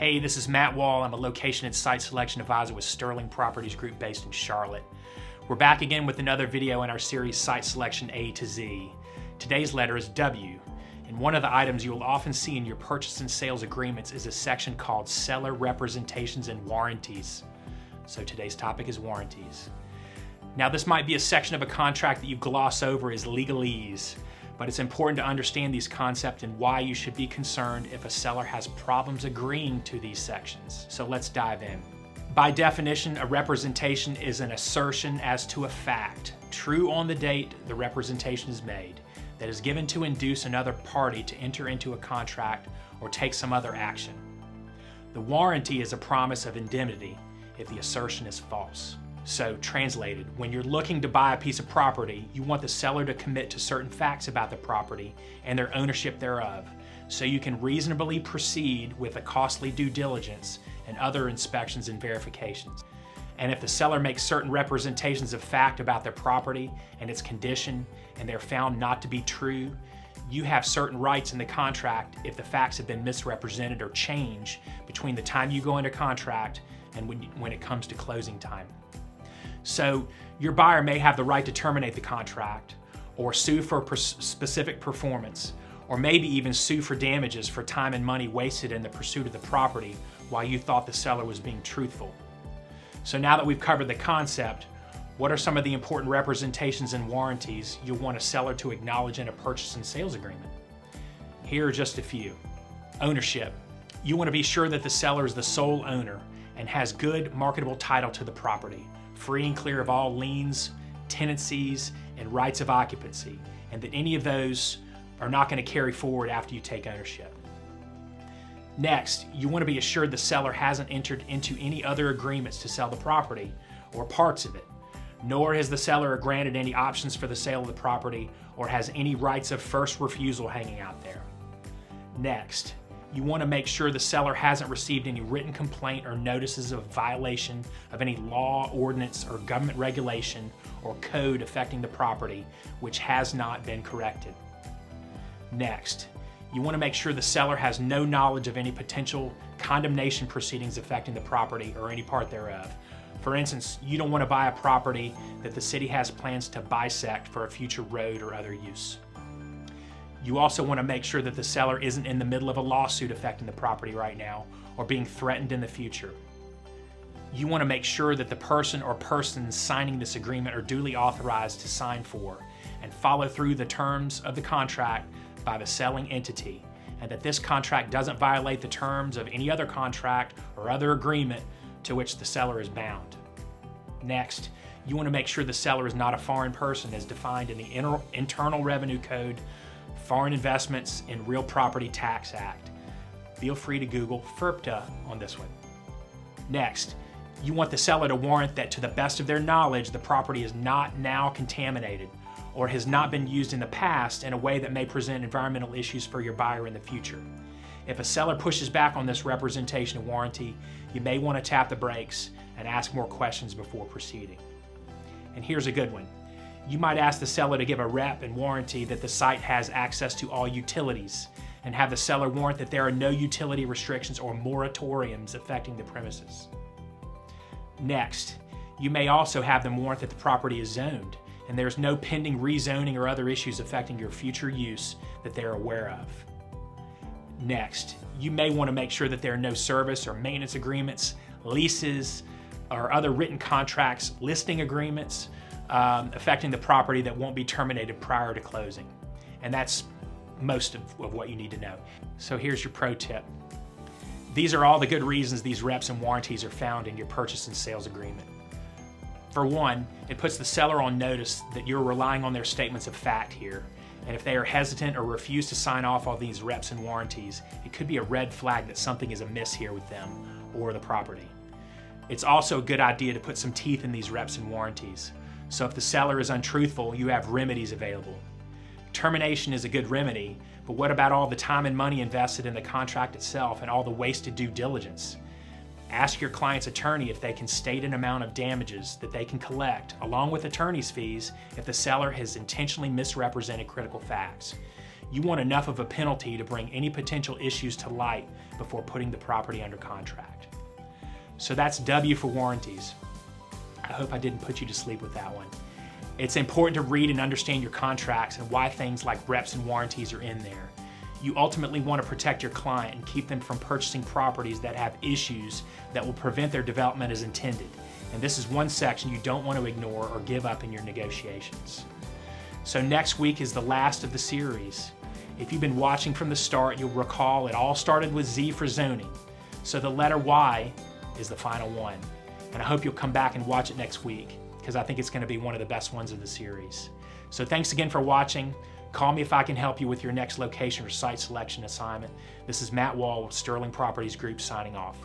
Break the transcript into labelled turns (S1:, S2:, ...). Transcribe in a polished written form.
S1: Hey, this is Matt Wall. I'm a location and site selection advisor with Sterling Properties Group based in Charlotte. We're back again with another video in our series Site Selection A to Z. Today's letter is W, and one of the items you will often see in your purchase and sales agreements is a section called Seller Representations and Warranties. So today's topic is warranties. Now this might be a section of a contract that you gloss over as legalese, but it's important to understand these concepts and why you should be concerned if a seller has problems agreeing to these sections. So let's dive in. By definition, a representation is an assertion as to a fact, true on the date the representation is made, that is given to induce another party to enter into a contract or take some other action. The warranty is a promise of indemnity if the assertion is false. So, translated, when you're looking to buy a piece of property, you want the seller to commit to certain facts about the property and their ownership thereof, so you can reasonably proceed with a costly due diligence and other inspections and verifications. And if the seller makes certain representations of fact about their property and its condition, and they're found not to be true, you have certain rights in the contract if the facts have been misrepresented or changed between the time you go into contract and when it comes to closing time. So your buyer may have the right to terminate the contract or sue for specific performance, or maybe even sue for damages for time and money wasted in the pursuit of the property while you thought the seller was being truthful. So now that we've covered the concept, what are some of the important representations and warranties you'll want a seller to acknowledge in a purchase and sales agreement? Here are just a few. Ownership. You want to be sure that the seller is the sole owner and has good marketable title to the property, free and clear of all liens, tenancies, and rights of occupancy, and that any of those are not going to carry forward after you take ownership. Next, you want to be assured the seller hasn't entered into any other agreements to sell the property or parts of it, nor has the seller granted any options for the sale of the property or has any rights of first refusal hanging out there. Next, you want to make sure the seller hasn't received any written complaint or notices of violation of any law, ordinance, or government regulation or code affecting the property which has not been corrected. Next, you want to make sure the seller has no knowledge of any potential condemnation proceedings affecting the property or any part thereof. For instance, you don't want to buy a property that the city has plans to bisect for a future road or other use. You also want to make sure that the seller isn't in the middle of a lawsuit affecting the property right now or being threatened in the future. You want to make sure that the person or persons signing this agreement are duly authorized to sign for and follow through the terms of the contract by the selling entity, and that this contract doesn't violate the terms of any other contract or other agreement to which the seller is bound. Next, you want to make sure the seller is not a foreign person as defined in the Internal Revenue Code, Foreign Investments in Real Property Tax Act. Feel free to Google FIRPTA on this one. Next, you want the seller to warrant that to the best of their knowledge, the property is not now contaminated or has not been used in the past in a way that may present environmental issues for your buyer in the future. If a seller pushes back on this representation and warranty, you may want to tap the brakes and ask more questions before proceeding. And here's a good one. You might ask the seller to give a rep and warranty that the site has access to all utilities and have the seller warrant that there are no utility restrictions or moratoriums affecting the premises. Next, you may also have them warrant that the property is zoned and there's no pending rezoning or other issues affecting your future use that they're aware of. Next, you may want to make sure that there are no service or maintenance agreements, leases, or other written contracts, listing agreements, affecting the property that won't be terminated prior to closing. And that's most of what you need to know. So here's your pro tip. These are all the good reasons these reps and warranties are found in your purchase and sales agreement. For one, it puts the seller on notice that you're relying on their statements of fact here. And if they are hesitant or refuse to sign off on these reps and warranties, it could be a red flag that something is amiss here with them or the property. It's also a good idea to put some teeth in these reps and warranties. So if the seller is untruthful, you have remedies available. Termination is a good remedy, but what about all the time and money invested in the contract itself and all the wasted due diligence? Ask your client's attorney if they can state an amount of damages that they can collect, along with attorney's fees, if the seller has intentionally misrepresented critical facts. You want enough of a penalty to bring any potential issues to light before putting the property under contract. So that's W for warranties. I hope I didn't put you to sleep with that one. It's important to read and understand your contracts and why things like reps and warranties are in there. You ultimately want to protect your client and keep them from purchasing properties that have issues that will prevent their development as intended. And this is one section you don't want to ignore or give up in your negotiations. So next week is the last of the series. If you've been watching from the start, you'll recall it all started with Z for zoning. So the letter Y is the final one. And I hope you'll come back and watch it next week, because I think it's going to be one of the best ones of the series. So thanks again for watching. Call me if I can help you with your next location or site selection assignment. This is Matt Wall with Sterling Properties Group signing off.